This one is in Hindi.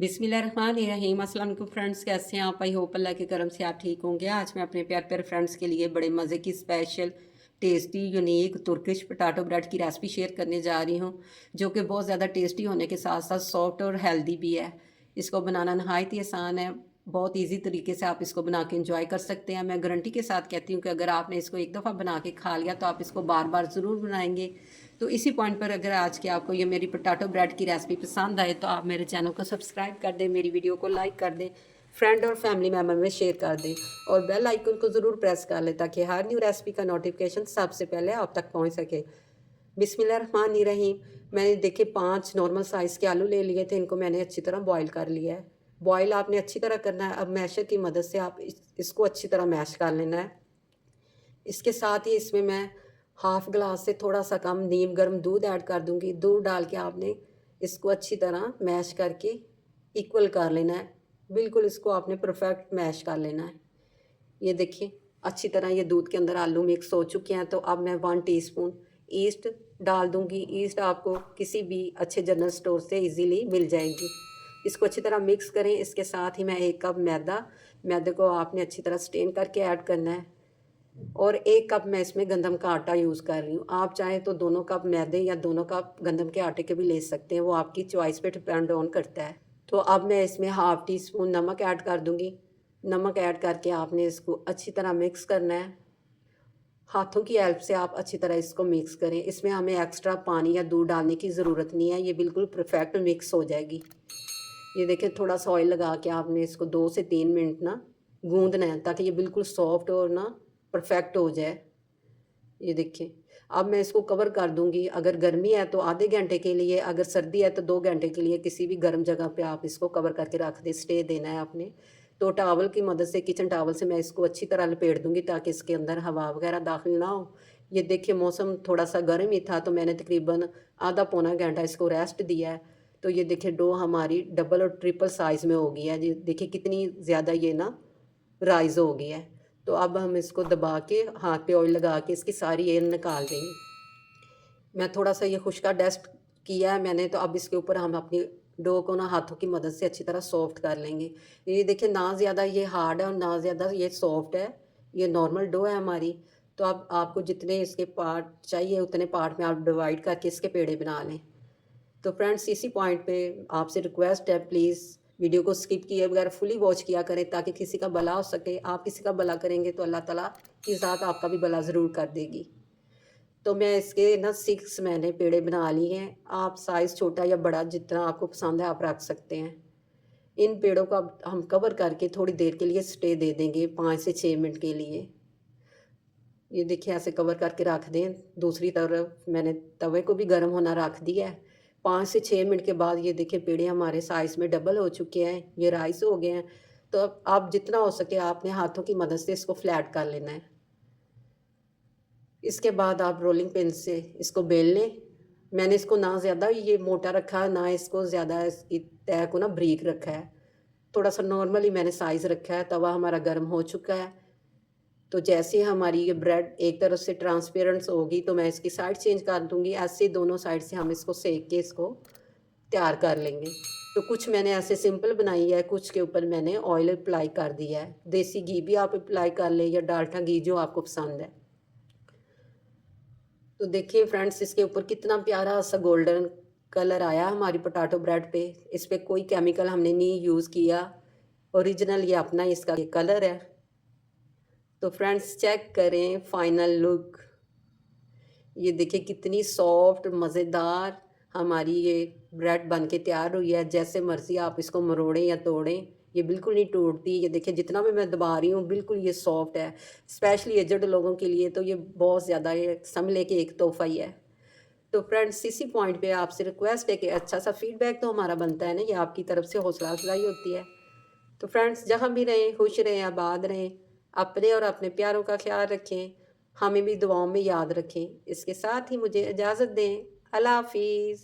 बिस्मिल्लाहिर्रहमानिर्रहीम। अस्सलाम वालेकुम फ्रेंड्स, कैसे हैं आप? आई होप अल्लाह के करम से आप ठीक होंगे। आज मैं अपने प्यारे प्यारे फ्रेंड्स के लिए बड़े मज़े की special tasty unique Turkish potato bread की रेसिपी शेयर करने जा रही हूँ, जो कि बहुत ज़्यादा टेस्टी होने के साथ साथ सॉफ्ट और हेल्दी भी है। इसको बनाना नहायत ही आसान है, बहुत ईजी तरीके से आप इसको बना के इंजॉय कर सकते हैं। मैं गारंटी के साथ कहती हूँ कि अगर आपने इसको एक दफ़ा बना के खा लिया तो आप इसको बार बार ज़रूर बनाएंगे। तो इसी पॉइंट पर अगर आज के आपको ये मेरी पोटैटो ब्रेड की रेसिपी पसंद आए तो आप मेरे चैनल को सब्सक्राइब कर दें, मेरी वीडियो को लाइक कर दें, फ्रेंड और फैमिली मेम्बर में शेयर कर दें और बेल आइकन को ज़रूर प्रेस कर लें ताकि हर न्यू रेसिपी का नोटिफिकेशन सबसे पहले आप तक पहुंच सके। बिस्मिल्लाहिर्रहमानिर्रहीम। मैंने देखे 5 नॉर्मल साइज़ के आलू ले लिए थे, इनको मैंने अच्छी तरह बॉईल कर लिया है। बॉईल आपने अच्छी तरह करना है। अब मैशर की मदद से आप इसको अच्छी तरह मैश कर लेना है। इसके साथ ही इसमें मैं हाफ ग्लास से थोड़ा सा कम नीम गर्म दूध ऐड कर दूंगी। दूध डाल के आपने इसको अच्छी तरह मैश करके इक्वल कर लेना है। बिल्कुल इसको आपने परफेक्ट मैश कर लेना है। ये देखिए अच्छी तरह ये दूध के अंदर आलू मिक्स हो चुके हैं। तो अब मैं 1 टीस्पून ईस्ट डाल दूंगी। ईस्ट आपको किसी भी अच्छे जनरल स्टोर से इजीली मिल जाएगी। इसको अच्छी तरह मिक्स करें। इसके साथ ही मैं 1 कप मैदे को आपने अच्छी तरह स्टेन करके ऐड करना है और 1 कप मैं इसमें गंदम का आटा यूज़ कर रही हूँ। आप चाहें तो दोनों कप मैदे या दोनों कप गंदम के आटे के भी ले सकते हैं, वो आपकी चॉइस पे डिपेंड ऑन करता है। तो अब मैं इसमें हाफ टी स्पून नमक ऐड कर दूँगी। नमक ऐड करके आपने इसको अच्छी तरह मिक्स करना है। हाथों की हेल्प से आप अच्छी तरह इसको मिक्स करें। इसमें हमें एक्स्ट्रा पानी या दूध डालने की ज़रूरत नहीं है, ये बिल्कुल परफेक्ट मिक्स हो जाएगी। ये देखिए थोड़ा सा ऑयल लगा के आपने इसको 2 से 3 मिनट ना गूंदना है ताकि ये बिल्कुल सॉफ्ट और ना परफेक्ट हो जाए। ये देखिए अब मैं इसको कवर कर दूंगी। अगर गर्मी है तो आधे घंटे के लिए, अगर सर्दी है तो 2 घंटे के लिए किसी भी गर्म जगह पे आप इसको कवर करके रख दें। स्टे देना है आपने। तो टॉवल की मदद से, किचन टॉवल से मैं इसको अच्छी तरह लपेट दूंगी ताकि इसके अंदर हवा वगैरह दाखिल ना हो। ये देखिए मौसम थोड़ा सा गर्म ही था तो मैंने तकरीबन आधा पौना घंटा इसको रेस्ट दिया है। तो ये देखिए डो हमारी डबल और ट्रिपल साइज़ में हो गई है। ये देखिए कितनी ज़्यादा ये ना राइज़ हो गई है। तो अब हम इसको दबा के हाथ पे ऑयल लगा के इसकी सारी एयर निकाल देंगे। मैं थोड़ा सा ये खुश्का डस्ट किया है मैंने, तो अब इसके ऊपर हम अपनी डो को ना हाथों की मदद से अच्छी तरह सॉफ्ट कर लेंगे। ये देखिए ना ज़्यादा ये हार्ड है और ना ज़्यादा ये सॉफ्ट है। ये नॉर्मल डो है हमारी। तो अब आपको जितने इसके पार्ट चाहिए उतने पार्ट में आप डिवाइड करके इसके पेड़े बना लें। तो फ्रेंड्स इसी पॉइंट पे आपसे रिक्वेस्ट है, प्लीज़ वीडियो को स्किप किए बगैर फुली वॉच किया करें ताकि किसी का भला हो सके। आप किसी का भला करेंगे तो अल्लाह ताला की ज़ात आपका भी भला ज़रूर कर देगी। तो मैं इसके ना 6 मैंने पेड़े बना लिए हैं। आप साइज़ छोटा या बड़ा जितना आपको पसंद है आप रख सकते हैं। इन पेड़ों को अब हम कवर करके थोड़ी देर के लिए स्टे दे देंगे, 5 से 6 मिनट के लिए। ये देखिए ऐसे कवर करके रख दें। दूसरी तरफ मैंने तवे को भी गर्म होना रख दिया है। 5 से 6 मिनट के बाद ये देखिए पेड़े हमारे साइज़ में डबल हो चुके हैं, ये राइस हो गए हैं। तो अब आप जितना हो सके आपने हाथों की मदद से इसको फ्लैट कर लेना है। इसके बाद आप रोलिंग पिन से इसको बेल लें। मैंने इसको ना ज़्यादा ये मोटा रखा है, ना इसको ज़्यादा इसकी तह को ना बारीक रखा है। थोड़ा-सा नॉर्मली मैंने साइज़ रखा है। तवा हमारा गर्म हो चुका है। तो जैसे ही हमारी ये ब्रेड एक तरफ से ट्रांसपेरेंट होगी तो मैं इसकी साइड चेंज कर दूँगी। ऐसे ही दोनों साइड से हम इसको सेक के इसको तैयार कर लेंगे। तो कुछ मैंने ऐसे सिंपल बनाई है, कुछ के ऊपर मैंने ऑयल अप्लाई कर दिया है। देसी घी भी आप अप्लाई कर लें या डाल्डा घी जो आपको पसंद है। तो देखिए फ्रेंड्स इसके ऊपर कितना प्यारा सा गोल्डन कलर आया हमारी पोटैटो ब्रेड पे। इस पे कोई केमिकल हमने नहीं यूज़ किया। ओरिजिनल ये अपना इसका ये कलर है। तो फ्रेंड्स चेक करें फाइनल लुक। ये देखिए कितनी सॉफ्ट मज़ेदार हमारी ये ब्रेड बन के तैयार हुई है। जैसे मर्ज़ी आप इसको मरोड़ें या तोड़ें, ये बिल्कुल नहीं टूटती। ये देखिए जितना भी मैं दबा रही हूँ बिल्कुल ये सॉफ्ट है। स्पेशली एजड लोगों के लिए तो ये बहुत ज़्यादा ये समझ लें कि एक तोहफ़ा ही है। तो फ्रेंड्स इसी पॉइंट पे आपसे रिक्वेस्ट है कि अच्छा सा फीडबैक तो हमारा बनता है ना, ये आपकी तरफ से हौसला अफजाई होती है। तो फ्रेंड्स जहाँ भी रहें खुश रहें, आबाद रहें, अपने और अपने प्यारों का ख्याल रखें, हमें भी दुआओं में याद रखें। इसके साथ ही मुझे इजाज़त दें। अल्लाह हाफ़िज़।